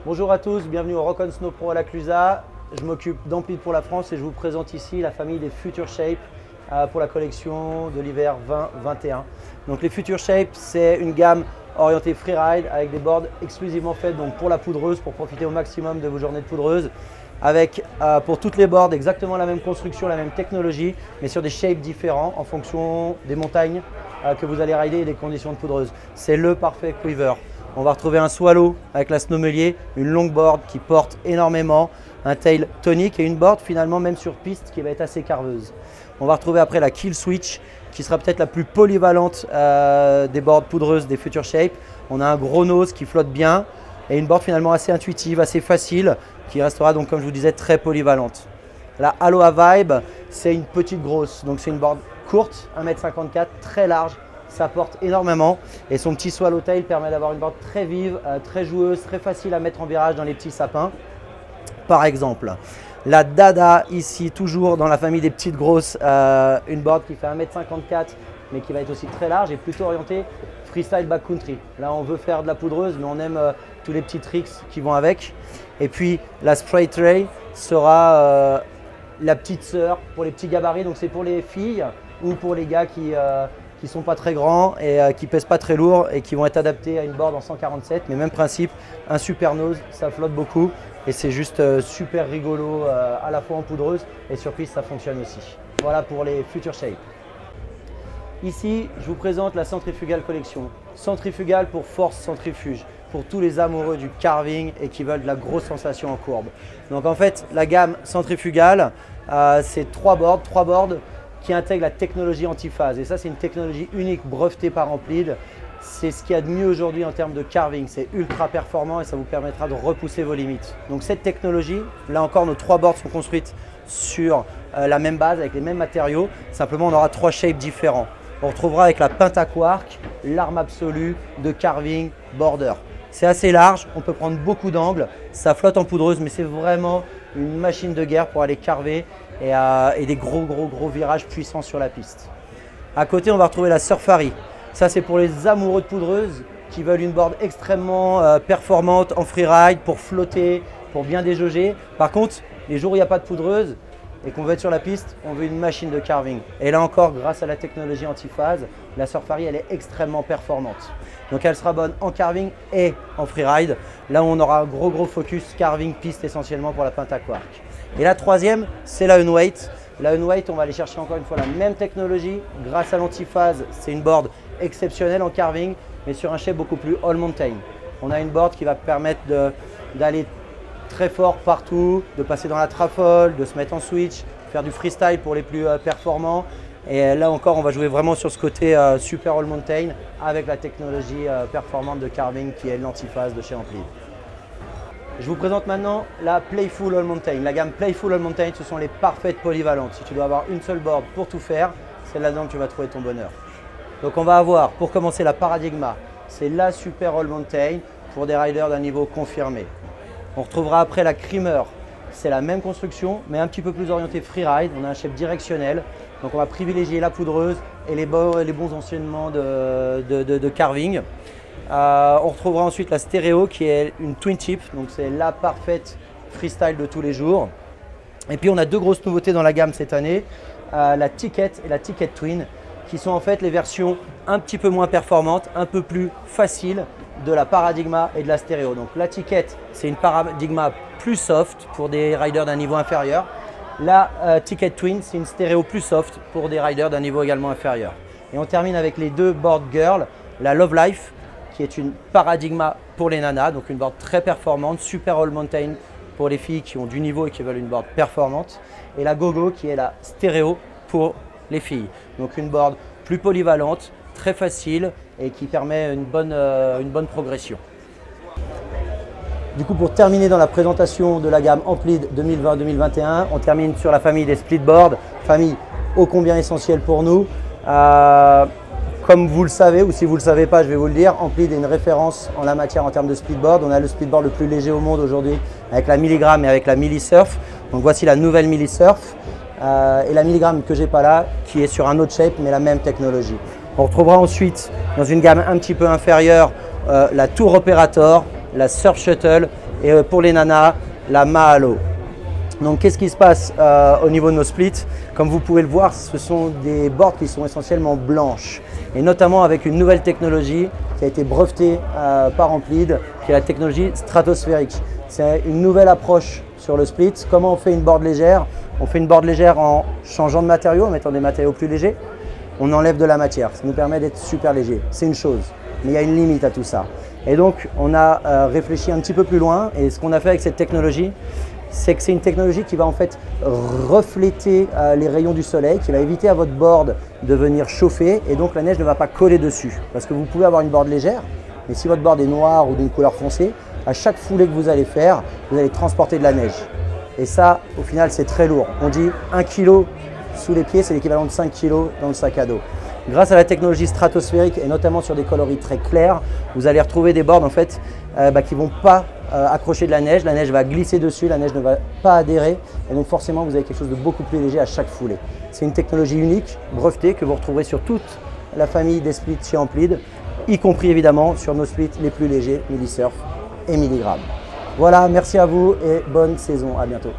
Bonjour à tous, bienvenue au Rock on Snow Pro à la Clusaz. Je m'occupe d'Amplid pour la France et je vous présente ici la famille des Future Shape pour la collection de l'hiver 2021. Donc les Future Shape, c'est une gamme orientée freeride avec des boards exclusivement faites donc pour la poudreuse, pour profiter au maximum de vos journées de poudreuse. Avec pour toutes les boards exactement la même construction, la même technologie, mais sur des shapes différents en fonction des montagnes que vous allez rider et des conditions de poudreuse. C'est le parfait quiver. On va retrouver un Swallow avec la Snowmelier, une longue board qui porte énormément, un tail tonique et une board finalement même sur piste qui va être assez carveuse. On va retrouver après la Kill Switch qui sera peut-être la plus polyvalente des boards poudreuses des Future Shape. On a un gros nose qui flotte bien et une board finalement assez intuitive, assez facile qui restera donc comme je vous disais très polyvalente. La Aloha Vibe, c'est une petite grosse, donc c'est une board courte, 1,54 m, très large. Ça porte énormément et son petit swallowtail permet d'avoir une board très vive, très joueuse, très facile à mettre en virage dans les petits sapins. Par exemple, la Dada ici, toujours dans la famille des petites grosses, une board qui fait 1,54 m mais qui va être aussi très large et plutôt orientée freestyle backcountry. Là, on veut faire de la poudreuse mais on aime tous les petits tricks qui vont avec. Et puis la Spray Tray sera la petite sœur pour les petits gabarits, donc c'est pour les filles ou pour les gars qui sont pas très grands et qui pèsent pas très lourd et qui vont être adaptés à une board en 147, mais même principe, un super nose, ça flotte beaucoup et c'est juste super rigolo à la fois en poudreuse et sur piste ça fonctionne aussi. Voilà pour les Future Shape. Ici, je vous présente la Centrifugal Collection. Centrifugale pour force centrifuge, pour tous les amoureux du carving et qui veulent de la grosse sensation en courbe. Donc en fait, la gamme Centrifugale, c'est trois boards qui intègre la technologie antiphase. Et ça, c'est une technologie unique brevetée par Amplid. C'est ce qu'il y a de mieux aujourd'hui en termes de carving. C'est ultra performant et ça vous permettra de repousser vos limites. Donc cette technologie, là encore, nos trois boards sont construites sur la même base, avec les mêmes matériaux. Simplement, on aura trois shapes différents. On retrouvera avec la Pentaquark l'arme absolue de carving border. C'est assez large, on peut prendre beaucoup d'angles. Ça flotte en poudreuse, mais c'est vraiment une machine de guerre pour aller carver et des gros virages puissants sur la piste. À côté, on va retrouver la Surfari. Ça, c'est pour les amoureux de poudreuse qui veulent une board extrêmement performante en freeride pour flotter, pour bien déjauger. Par contre, les jours où il n'y a pas de poudreuse et qu'on veut être sur la piste, on veut une machine de carving. Et là encore, grâce à la technologie antiphase, la Surfari, elle est extrêmement performante. Donc elle sera bonne en carving et en freeride. Là où on aura un gros focus carving piste essentiellement pour la Pentaquark. Et la troisième, c'est la Unweight. La Unweight, on va aller chercher encore une fois la même technologie. Grâce à l'antiphase, c'est une board exceptionnelle en carving, mais sur un shape beaucoup plus all mountain. On a une board qui va permettre d'aller très fort partout, de passer dans la trafole, de se mettre en switch, faire du freestyle pour les plus performants. Et là encore, on va jouer vraiment sur ce côté super all mountain avec la technologie performante de carving qui est l'antiphase de chez Amplid. Je vous présente maintenant la Playful All Mountain. La gamme Playful All Mountain, ce sont les parfaites polyvalentes. Si tu dois avoir une seule board pour tout faire, c'est là-dedans que tu vas trouver ton bonheur. Donc on va avoir, pour commencer, la Paradigma. C'est la super All Mountain pour des riders d'un niveau confirmé. On retrouvera après la Creamer. C'est la même construction, mais un petit peu plus orientée freeride. On a un shape directionnel. Donc on va privilégier la poudreuse et les bons enchaînements de carving. On retrouvera ensuite la Stereo qui est une twin tip, donc c'est la parfaite freestyle de tous les jours. Et puis on a deux grosses nouveautés dans la gamme cette année, la Ticket et la Ticket Twin, qui sont en fait les versions un petit peu moins performantes, un peu plus faciles de la Paradigma et de la Stereo. Donc la Ticket, c'est une Paradigma plus soft pour des riders d'un niveau inférieur. La Ticket Twin, c'est une Stereo plus soft pour des riders d'un niveau également inférieur. Et on termine avec les deux board girls, la Love Life, qui est une Paradigma pour les nanas, donc une board très performante, super all mountain pour les filles qui ont du niveau et qui veulent une board performante. Et la Gogo qui est la Stereo pour les filles. Donc une board plus polyvalente, très facile et qui permet une bonne progression. Du coup, pour terminer dans la présentation de la gamme Amplid 2020-2021, on termine sur la famille des splitboards, famille ô combien essentielle pour nous. Comme vous le savez, ou si vous ne le savez pas, je vais vous le dire, Amplid est une référence en la matière en termes de splitboard. On a le splitboard le plus léger au monde aujourd'hui avec la Milligram et avec la Millisurf. Donc voici la nouvelle Millisurf et la Milligram que j'ai pas là, qui est sur un autre shape mais la même technologie. On retrouvera ensuite dans une gamme un petit peu inférieure la Tour Operator, la Surf Shuttle Et pour les nanas, la Mahalo. Donc qu'est-ce qui se passe au niveau de nos splits? Comme vous pouvez le voir, ce sont des boards qui sont essentiellement blanches. Et notamment avec une nouvelle technologie qui a été brevetée par Amplid, qui est la technologie stratosphérique. C'est une nouvelle approche sur le split. Comment on fait une board légère? On fait une board légère en changeant de matériaux, en mettant des matériaux plus légers. On enlève de la matière, ça nous permet d'être super léger. C'est une chose, mais il y a une limite à tout ça. Et donc, on a réfléchi un petit peu plus loin. Et ce qu'on a fait avec cette technologie, c'est que c'est une technologie qui va en fait refléter les rayons du soleil, qui va éviter à votre board de venir chauffer et donc la neige ne va pas coller dessus. Parce que vous pouvez avoir une board légère, mais si votre board est noire ou d'une couleur foncée, à chaque foulée que vous allez faire, vous allez transporter de la neige. Et ça, au final, c'est très lourd. On dit 1 kg sous les pieds, c'est l'équivalent de 5 kg dans le sac à dos. Grâce à la technologie stratosphérique et notamment sur des coloris très clairs, vous allez retrouver des boards en fait, qui ne vont pas accrocher de la neige va glisser dessus, la neige ne va pas adhérer et donc forcément vous avez quelque chose de beaucoup plus léger à chaque foulée. C'est une technologie unique, brevetée, que vous retrouverez sur toute la famille des splits chez Amplid, y compris évidemment sur nos splits les plus légers, Millisurf et Milligram. Voilà, merci à vous et bonne saison, à bientôt.